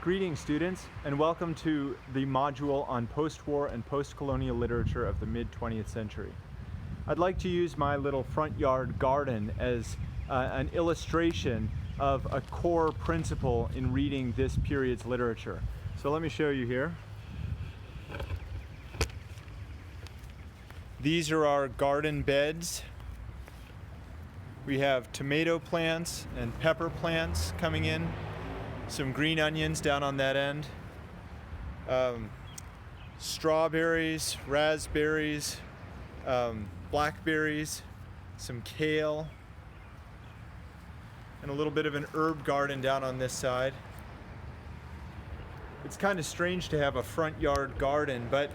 Greetings, students, and welcome to the module on post-war and post-colonial literature of the mid-20th century. I'd like to use my little front yard garden as an illustration of a core principle in reading this period's literature. So let me show you here. These are our garden beds. We have tomato plants and pepper plants coming in. Some green onions down on that end, strawberries, raspberries, blackberries, some kale, and a little bit of an herb garden down on this side. It's kind of strange to have a front yard garden, but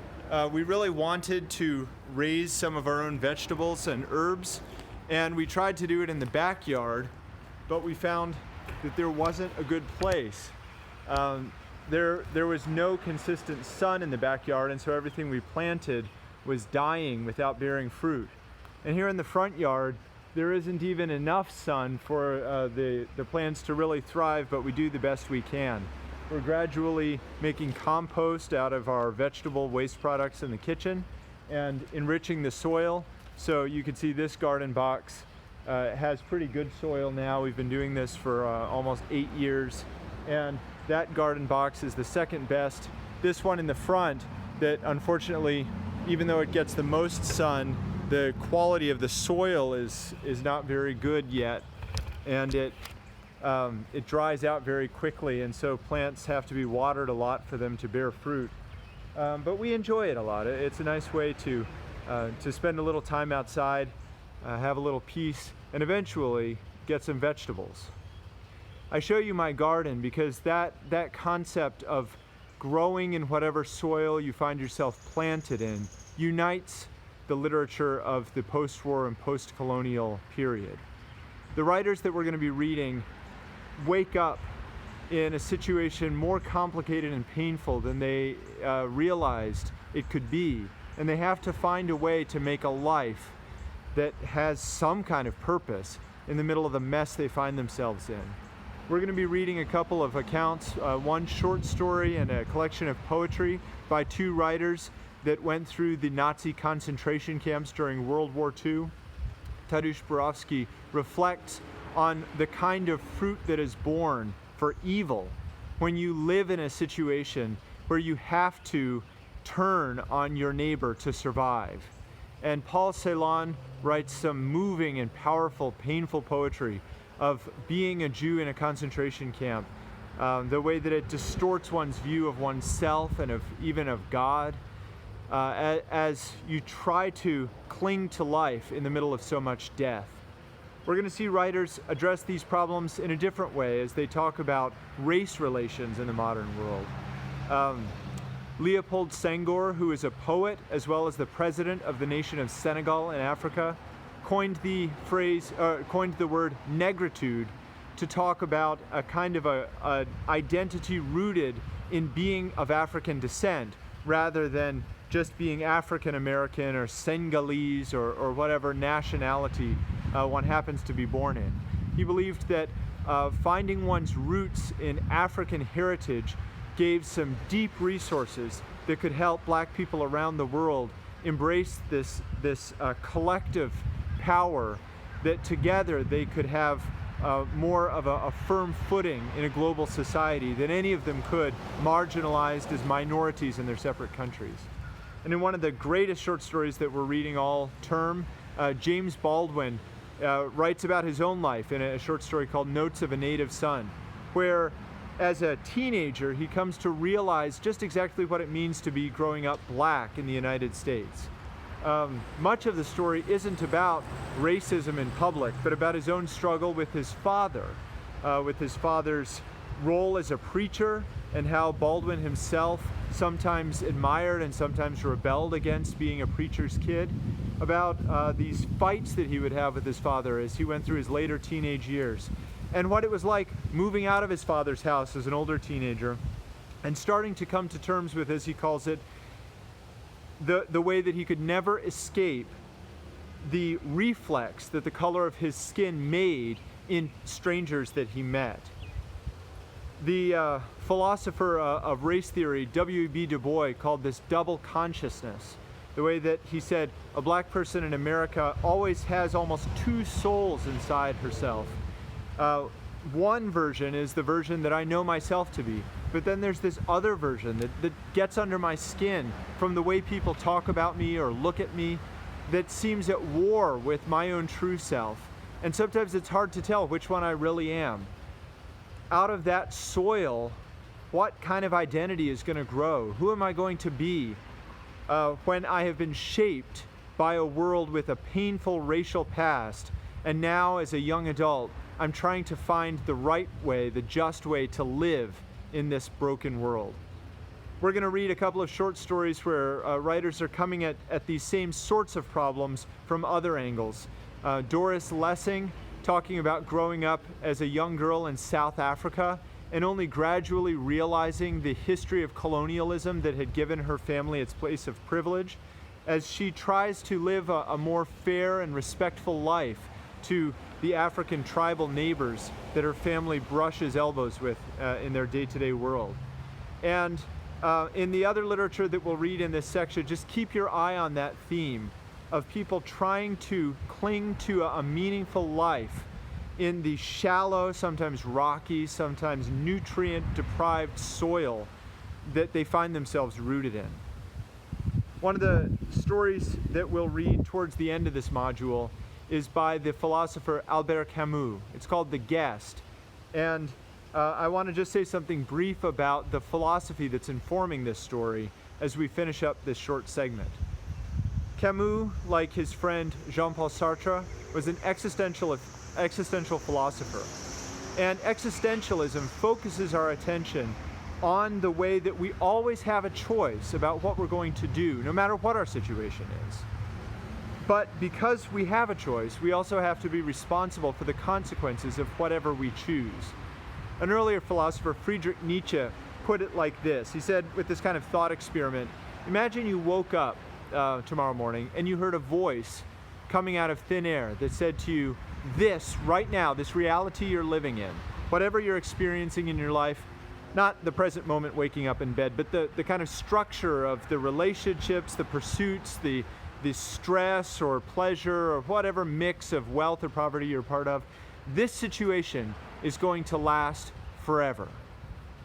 we really wanted to raise some of our own vegetables and herbs, and we tried to do it in the backyard, but we found that there wasn't a good place. There was no consistent sun in the backyard, and so everything we planted was dying without bearing fruit. And here in the front yard, there isn't even enough sun for the plants to really thrive, but we do the best we can. We're gradually making compost out of our vegetable waste products in the kitchen and enriching the soil. So you can see this garden box has pretty good soil now. We've been doing this for almost 8 years, and that garden box is the second best. This one in the front, that unfortunately, even though it gets the most sun, the quality of the soil is not very good yet, and it dries out very quickly, and so plants have to be watered a lot for them to bear fruit. But we enjoy it a lot. It's a nice way to spend a little time outside, have a little peace, and eventually get some vegetables. I show you my garden because that concept of growing in whatever soil you find yourself planted in unites the literature of the post-war and post-colonial period. The writers that we're going to be reading wake up in a situation more complicated and painful than they realized it could be, and they have to find a way to make a life that has some kind of purpose in the middle of the mess they find themselves in. We're going to be reading a couple of accounts, one short story and a collection of poetry by two writers that went through the Nazi concentration camps during World War II. Tadeusz Borowski reflects on the kind of fruit that is born for evil when you live in a situation where you have to turn on your neighbor to survive. And Paul Celan writes some moving and powerful, painful poetry of being a Jew in a concentration camp, the way that it distorts one's view of oneself and even of God, as you try to cling to life in the middle of so much death. We're going to see writers address these problems in a different way as they talk about race relations in the modern world. Leopold Senghor, who is a poet as well as the president of the nation of Senegal in Africa, coined the word negritude to talk about a kind of a identity rooted in being of African descent rather than just being African American or Senegalese or whatever nationality one happens to be born in. He believed that finding one's roots in African heritage gave some deep resources that could help black people around the world embrace this collective power, that together they could have more of a firm footing in a global society than any of them could, marginalized as minorities in their separate countries. And in one of the greatest short stories that we're reading all term, James Baldwin writes about his own life in a short story called Notes of a Native Son, where as a teenager he comes to realize just exactly what it means to be growing up black in the United States. Much of the story isn't about racism in public, but about his own struggle with his father's role as a preacher, and how Baldwin himself sometimes admired and sometimes rebelled against being a preacher's kid, about these fights that he would have with his father as he went through his later teenage years, and what it was like moving out of his father's house as an older teenager and starting to come to terms with, as he calls it, the way that he could never escape the reflex that the color of his skin made in strangers that he met. The philosopher of race theory, W.E.B. Du Bois, called this double consciousness. The way that he said a black person in America always has almost two souls inside herself. One version is the version that I know myself to be, but then there's this other version that gets under my skin from the way people talk about me or look at me that seems at war with my own true self. And sometimes it's hard to tell which one I really am. Out of that soil, what kind of identity is going to grow? Who am I going to be when I have been shaped by a world with a painful racial past, and now as a young adult, I'm trying to find the right way, the just way to live in this broken world. We're going to read a couple of short stories where writers are coming at these same sorts of problems from other angles. Doris Lessing, talking about growing up as a young girl in South Africa and only gradually realizing the history of colonialism that had given her family its place of privilege, as she tries to live a more fair and respectful life to the African tribal neighbors that her family brushes elbows with in their day-to-day world. And in the other literature that we'll read in this section, just keep your eye on that theme of people trying to cling to a meaningful life in the shallow, sometimes rocky, sometimes nutrient-deprived soil that they find themselves rooted in. One of the stories that we'll read towards the end of this module is by the philosopher Albert Camus. It's called The Guest. And I want to just say something brief about the philosophy that's informing this story as we finish up this short segment. Camus, like his friend Jean-Paul Sartre, was an existential philosopher. And existentialism focuses our attention on the way that we always have a choice about what we're going to do, no matter what our situation is. But because we have a choice, we also have to be responsible for the consequences of whatever we choose. An earlier philosopher, Friedrich Nietzsche, put it like this. He said, with this kind of thought experiment, imagine you woke up tomorrow morning and you heard a voice coming out of thin air that said to you, this, right now, this reality you're living in, whatever you're experiencing in your life, not the present moment waking up in bed, but the kind of structure of the relationships, the pursuits, the stress or pleasure or whatever mix of wealth or poverty you're part of, this situation is going to last forever.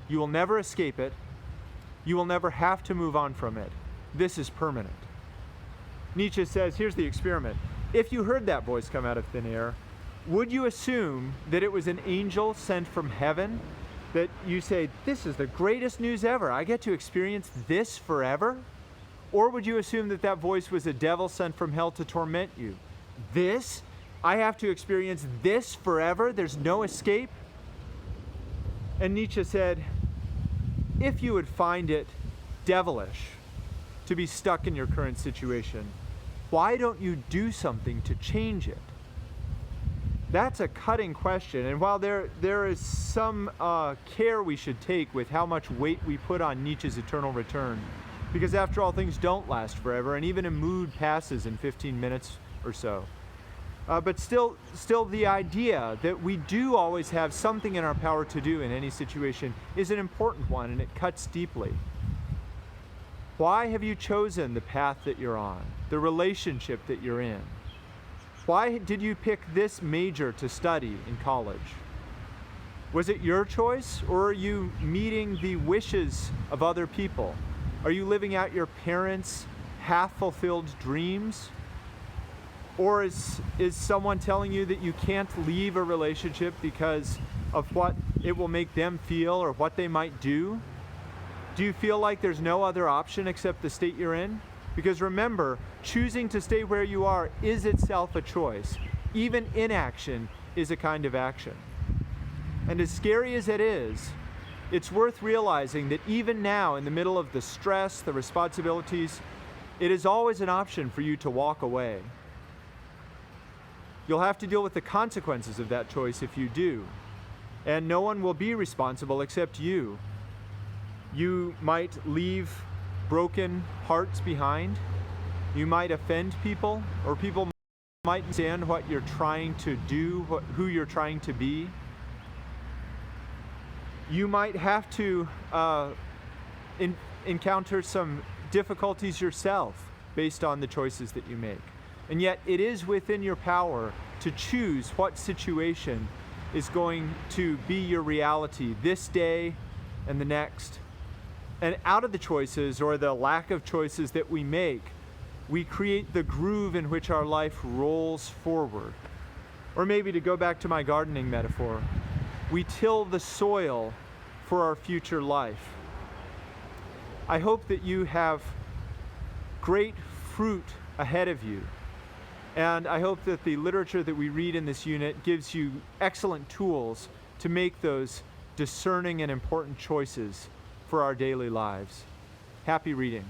You will never escape it. You will never have to move on from it. This is permanent. Nietzsche says, here's the experiment. If you heard that voice come out of thin air, would you assume that it was an angel sent from heaven? That you say, this is the greatest news ever. I get to experience this forever? Or would you assume that that voice was a devil sent from hell to torment you? This? I have to experience this forever? There's no escape? And Nietzsche said, if you would find it devilish to be stuck in your current situation, why don't you do something to change it? That's a cutting question, and while there is some care we should take with how much weight we put on Nietzsche's eternal return, because after all, things don't last forever, and even a mood passes in 15 minutes or so. But still the idea that we do always have something in our power to do in any situation is an important one, and it cuts deeply. Why have you chosen the path that you're on, the relationship that you're in? Why did you pick this major to study in college? Was it your choice, or are you meeting the wishes of other people? Are you living out your parents' half-fulfilled dreams? Or is someone telling you that you can't leave a relationship because of what it will make them feel or what they might do? Do you feel like there's no other option except the state you're in? Because remember, choosing to stay where you are is itself a choice. Even inaction is a kind of action. And as scary as it is, it's worth realizing that even now, in the middle of the stress, the responsibilities, it is always an option for you to walk away. You'll have to deal with the consequences of that choice if you do. And no one will be responsible except you. You might leave broken hearts behind. You might offend people, or people might understand what you're trying to do, who you're trying to be. You might have to encounter some difficulties yourself based on the choices that you make. And yet it is within your power to choose what situation is going to be your reality this day and the next. And out of the choices or the lack of choices that we make, we create the groove in which our life rolls forward. Or maybe to go back to my gardening metaphor, we till the soil for our future life. I hope that you have great fruit ahead of you. And I hope that the literature that we read in this unit gives you excellent tools to make those discerning and important choices for our daily lives. Happy reading.